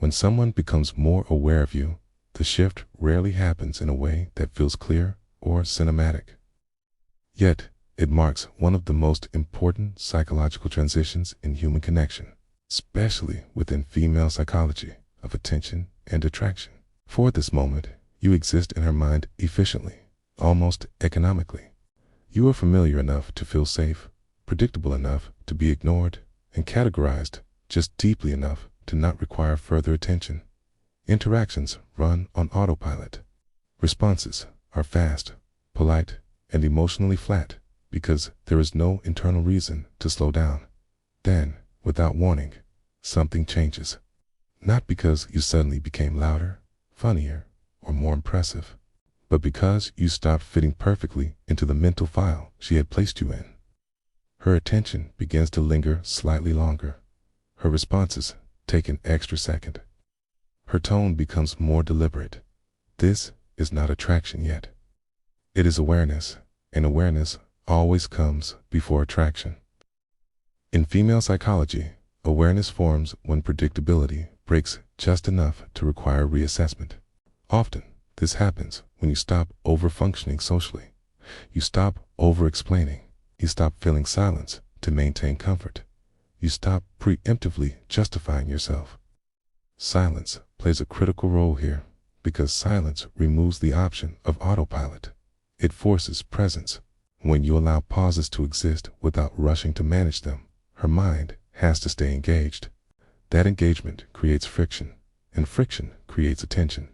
When someone becomes more aware of you, the shift rarely happens in a way that feels clear or cinematic. Yet, it marks one of the most important psychological transitions in human connection, especially within female psychology of attention and attraction. For this moment, you exist in her mind efficiently, almost economically. You are familiar enough to feel safe, predictable enough to be ignored, and categorized just deeply enough to not require further attention. Interactions run on autopilot. Responses are fast, polite, and emotionally flat because there is no internal reason to slow down. Then, without warning, something changes. Not because you suddenly became louder, funnier, or more impressive, but because you stopped fitting perfectly into the mental file she had placed you in. Her attention begins to linger slightly longer. Her responses take an extra second. Her tone becomes more deliberate. This is not attraction yet. It is awareness, and awareness always comes before attraction. In female psychology, awareness forms when predictability breaks just enough to require reassessment. Often, this happens when you stop over-functioning socially. You stop over-explaining. You stop filling silence to maintain comfort. You stop preemptively justifying yourself. Silence plays a critical role here because silence removes the option of autopilot. It forces presence. When you allow pauses to exist without rushing to manage them, her mind has to stay engaged. That engagement creates friction, and friction creates attention.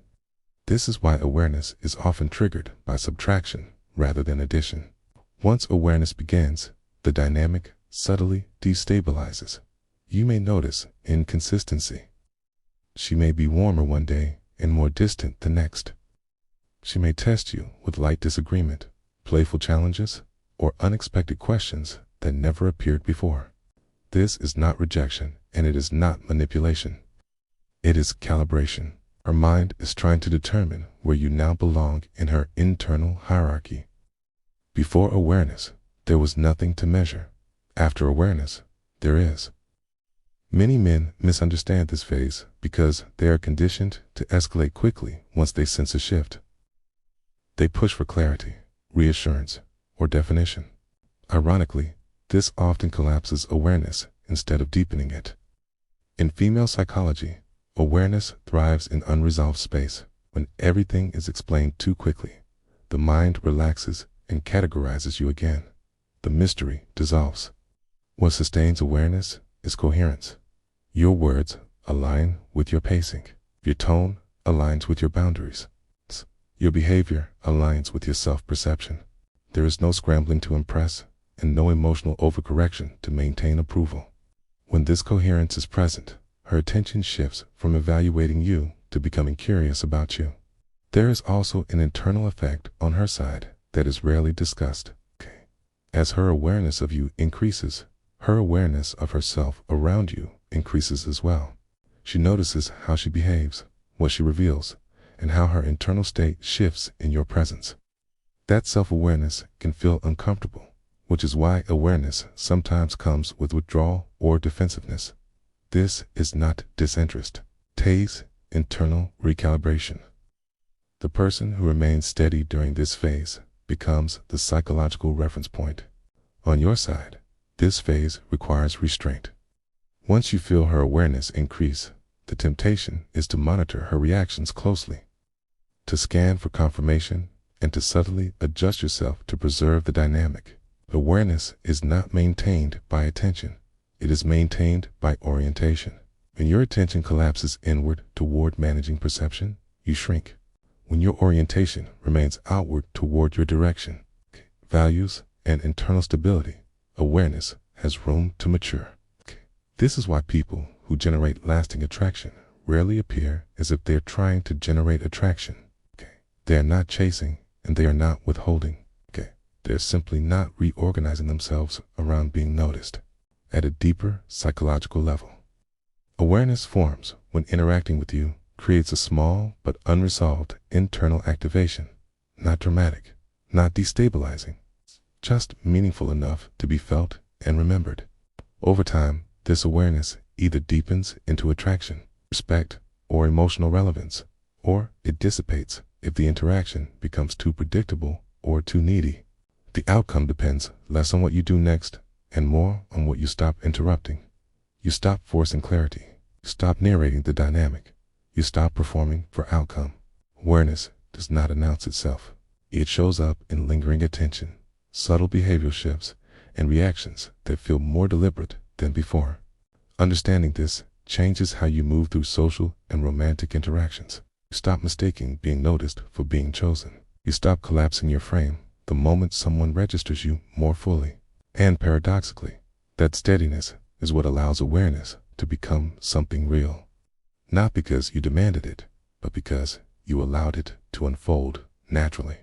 This is why awareness is often triggered by subtraction rather than addition. Once awareness begins, the dynamic subtly destabilizes. You may notice inconsistency. She may be warmer one day and more distant the next. She may test you with light disagreement, playful challenges, or unexpected questions that never appeared before. This is not rejection, and it is not manipulation. It is calibration. Her mind is trying to determine where you now belong in her internal hierarchy. Before awareness, there was nothing to measure. After awareness, there is. Many men misunderstand this phase because they are conditioned to escalate quickly once they sense a shift. They push for clarity, reassurance, or definition. Ironically, this often collapses awareness instead of deepening it. In female psychology, awareness thrives in unresolved space. When everything is explained too quickly, the mind relaxes and categorizes you again. The mystery dissolves. What sustains awareness is coherence. Your words align with your pacing. Your tone aligns with your boundaries. Your behavior aligns with your self-perception. There is no scrambling to impress and no emotional overcorrection to maintain approval. When this coherence is present, her attention shifts from evaluating you to becoming curious about you. There is also an internal effect on her side that is rarely discussed. As her awareness of you increases, her awareness of herself around you increases as well. She notices how she behaves, what she reveals, and how her internal state shifts in your presence. That self-awareness can feel uncomfortable, which is why awareness sometimes comes with withdrawal or defensiveness. This is not disinterest. It is internal recalibration. The person who remains steady during this phase becomes the psychological reference point. On your side, this phase requires restraint. Once you feel her awareness increase, the temptation is to monitor her reactions closely, to scan for confirmation, and to subtly adjust yourself to preserve the dynamic. Awareness is not maintained by attention. It is maintained by orientation. When your attention collapses inward toward managing perception, you shrink. When your orientation remains outward toward your direction, values, and internal stability, awareness has room to mature. This is why people who generate lasting attraction rarely appear as if they are trying to generate attraction. They are not chasing, and they are not withholding. They are simply not reorganizing themselves around being noticed at a deeper psychological level. Awareness forms when interacting with you creates a small but unresolved internal activation, not dramatic, not destabilizing, just meaningful enough to be felt and remembered. Over time, this awareness either deepens into attraction, respect, or emotional relevance, or it dissipates if the interaction becomes too predictable or too needy. The outcome depends less on what you do next and more on what you stop interrupting. You stop forcing clarity. You stop narrating the dynamic. You stop performing for outcome. Awareness does not announce itself. It shows up in lingering attention, subtle behavioral shifts, and reactions that feel more deliberate than before. Understanding this changes how you move through social and romantic interactions. You stop mistaking being noticed for being chosen. You stop collapsing your frame the moment someone registers you more fully. And paradoxically, that steadiness is what allows awareness to become something real. Not because you demanded it, but because you allowed it to unfold naturally.